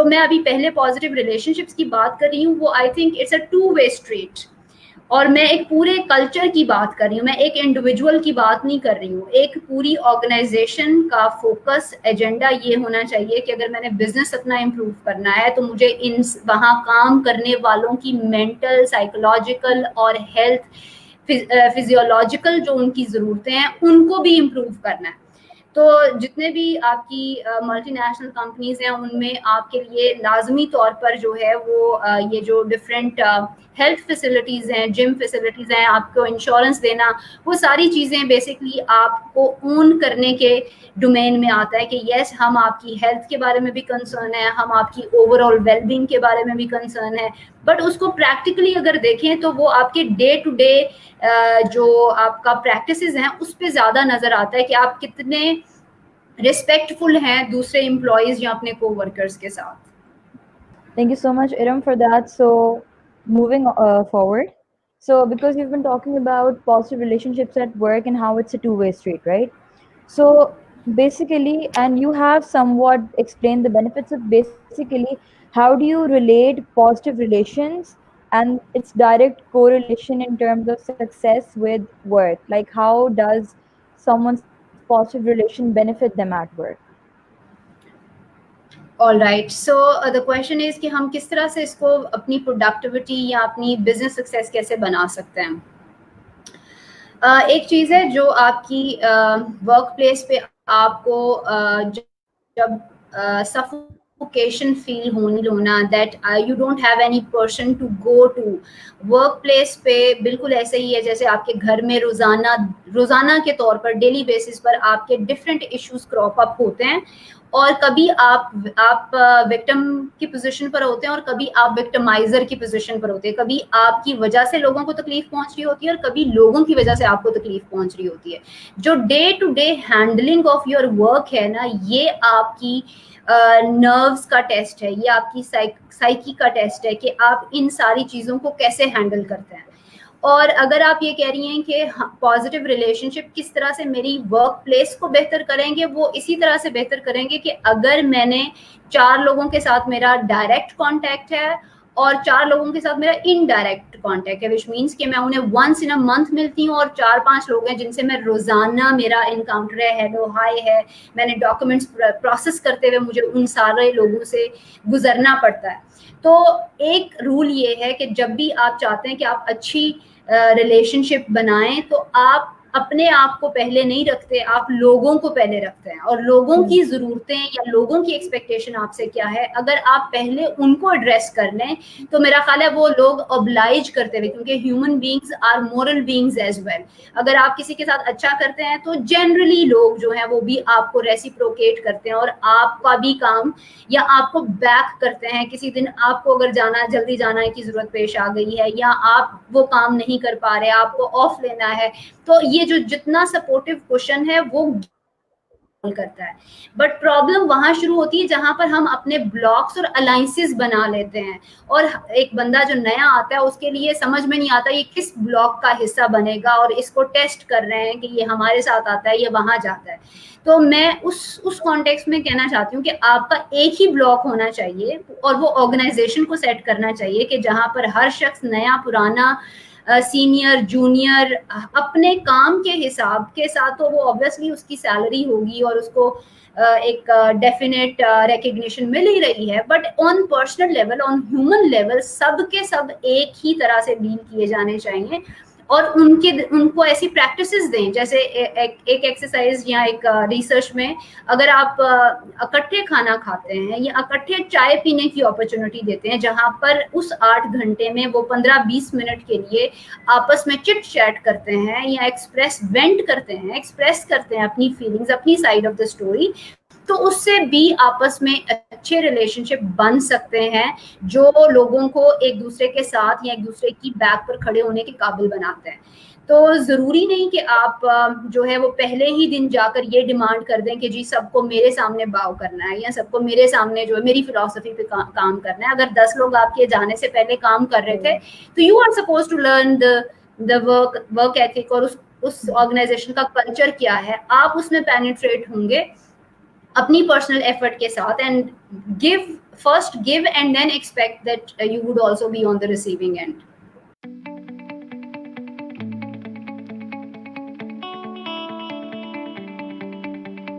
تو میں ابھی پہلے پازیٹیو ریلیشنشپس کی بات کر رہی ہوں, وہ I think it's a 2-way street, اور میں ایک پورے کلچر کی بات کر رہی ہوں, میں ایک انڈیویجول کی بات نہیں کر رہی ہوں. ایک پوری آرگنائزیشن کا فوکس ایجنڈا یہ ہونا چاہیے کہ اگر میں نے بزنس اپنا امپروو کرنا ہے تو مجھے ان وہاں کام کرنے والوں کی مینٹل, سائیکولوجیکل اور ہیلتھ فزیولوجیکل جو ان کی ضرورتیں ہیں ان کو بھی امپروو کرنا ہے. تو جتنے بھی آپ کی ملٹی نیشنل کمپنیز ہیں ان میں آپ کے لیے لازمی طور پر جو ہے وہ یہ جو ڈفرینٹ ہیلتھ فیسلٹیز ہیں, جم فیسلٹیز ہیں, آپ کو انشورنس دینا, وہ ساری چیزیں بیسکلی آپ کو اون کرنے کے ڈومین میں آتا ہے کہ یس ہم آپ کی ہیلتھ کے بارے میں بھی کنسرن ہے, ہم آپ کی اوور آل ویل بینگ کے بارے میں بھی کنسرن ہے. بٹ اس کو پریکٹیکلی اگر دیکھیں تو وہ آپ کے ڈے ٹو ڈے جو آپ کا پریکٹسز ہیں اس پہ زیادہ نظر آتا ہے کہ آپ کتنے ریسپیکٹ فل ہیں دوسرے امپلائیز یا اپنے کو ورکرز کے ساتھ. Thank you so much, Iram, for that. So, moving forward. So, because you've been talking about positive relationships at work and how it's a two-way street, right? So, basically, and you have somewhat explained the benefits of basically how do you relate positive relations and its direct correlation in terms of success with work? Like, how does someone's positive relation benefit them at work? All right, so the question is کہ ہم کس طرح سے اس کو اپنی productivity یا اپنی business success کیسے بنا سکتے ہیں. ایک چیز ہے جو آپ کی ورک پلیس پہ آپ کو جب سفوکیشن فیل ہونا, that you don't have any person to go to. Workplace پہ بالکل ایسے ہی ہے جیسے آپ کے گھر میں روزانہ کے طور پر ڈیلی بیسس پر آپ کے ڈفرینٹ ایشوز کراپ اپ ہوتے ہیں, اور کبھی آپ وکٹم کی پوزیشن پر ہوتے ہیں اور کبھی آپ وکٹمائزر کی پوزیشن پر ہوتے ہیں. کبھی آپ کی وجہ سے لوگوں کو تکلیف پہنچ رہی ہوتی ہے اور کبھی لوگوں کی وجہ سے آپ کو تکلیف پہنچ رہی ہوتی ہے. جو day to day handling of your work ہے نا, یہ آپ کی نروز کا ٹیسٹ ہے, یہ آپ کی سائیکی کا ٹیسٹ ہے کہ آپ ان ساری چیزوں کو کیسے ہینڈل کرتے ہیں. اور اگر آپ یہ کہہ رہی ہیں کہ پازیٹیو ریلیشن شپ کس طرح سے میری ورک پلیس کو بہتر کریں گے, وہ اسی طرح سے بہتر کریں گے کہ اگر میں نے 4 لوگوں کے ساتھ میرا ڈائریکٹ کانٹیکٹ ہے اور 4 لوگوں کے ساتھ میرا انڈائریکٹ کانٹیکٹ ہے, وچ مینس کہ میں انہیں ونس ان اے منتھ ملتی ہوں, اور 4-5 لوگ ہیں جن سے میں روزانہ میرا انکاؤنٹر ہے, ہیلو ہائی ہے, میں نے ڈاکومنٹس پروسیس کرتے ہوئے مجھے ان سارے لوگوں سے گزرنا پڑتا ہے. تو ایک رول یہ ہے کہ جب بھی آپ چاہتے ہیں کہ آپ اچھی ریلیشن شپ بنائیں تو آپ اپنے آپ کو پہلے نہیں رکھتے, آپ لوگوں کو پہلے رکھتے ہیں, اور لوگوں کی ضرورتیں یا لوگوں کی ایکسپیکٹیشن آپ سے کیا ہے, اگر آپ پہلے ان کو ایڈریس کر لیں تو میرا خیال ہے وہ لوگ oblige کرتے ہوئے, کیونکہ human beings are moral beings as well, اگر آپ کسی کے ساتھ اچھا کرتے ہیں تو جنرلی لوگ جو ہیں وہ بھی آپ کو ریسیپروکیٹ کرتے ہیں اور آپ کا بھی کام یا آپ کو بیک کرتے ہیں. کسی دن آپ کو اگر جلدی جانا کی ضرورت پیش آ گئی ہے یا آپ وہ کام نہیں کر پا رہے, آپ کو آف لینا ہے, تو یہ جو جتنا سپورٹیو کوشن ہے وہ کرتا ہے. بٹ پرابلم وہاں شروع ہوتی ہے جہاں پر ہم اپنے بلاکس اور الائنسز بنا لیتے ہیں, اور ایک بندہ جو نیا آتا ہے اس کے لیے سمجھ میں نہیں آتا یہ کس بلاک کا حصہ بنے گا, اور اس کو ٹیسٹ کر رہے ہیں کہ یہ ہمارے ساتھ آتا ہے یا وہاں جاتا ہے. تو میں اس کانٹیکسٹ میں کہنا چاہتی ہوں کہ آپ کا ایک ہی بلاک ہونا چاہیے, اور وہ آرگنائزیشن کو سیٹ کرنا چاہیے کہ جہاں پر ہر شخص نیا پرانا سینئر جونیئر اپنے کام کے حساب کے ساتھ, تو وہ obviously اس کی سیلری ہوگی اور اس کو ایک ڈیفینیٹ ریکگنیشن مل ہی رہی ہے, but on personal level, on human level سب کے سب ایک ہی طرح سے ڈیل کیے جانے چاہیے, اور ان کو ایسی پریکٹسز دیں. جیسے ایک ایکسرسائز یا ایک ریسرچ میں اگر آپ اکٹھے کھانا کھاتے ہیں یا اکٹھے چائے پینے کی اپرچونٹی دیتے ہیں, جہاں پر اس 8 گھنٹے میں وہ 15-20 منٹ کے لیے آپس میں چٹ چیٹ کرتے ہیں یا وینٹ کرتے ہیں, ایکسپریس کرتے ہیں اپنی فیلنگز, اپنی سائڈ آف دا اسٹوری, تو اس سے بھی آپس میں اچھے ریلیشن شپ بن سکتے ہیں جو لوگوں کو ایک دوسرے کے ساتھ یا ایک دوسرے کی بیک پر کھڑے ہونے کے قابل بناتے ہیں. تو ضروری نہیں کہ آپ جو ہے وہ پہلے ہی دن جا کر یہ ڈیمانڈ کر دیں کہ جی سب کو میرے سامنے باؤ کرنا ہے یا سب کو میرے سامنے جو ہے میری فلاسفی پہ کام کرنا ہے. اگر 10 لوگ آپ کے جانے سے پہلے کام کر رہے تھے تو you are suppose to learn the work ethic, اور اس آرگنائزیشن کا کلچر کیا ہے, آپ اس میں پینیٹریٹ ہوں گے اپنی پرسنل ایفرٹ کے ساتھ, and give first give and then expect that you would also be on the receiving end.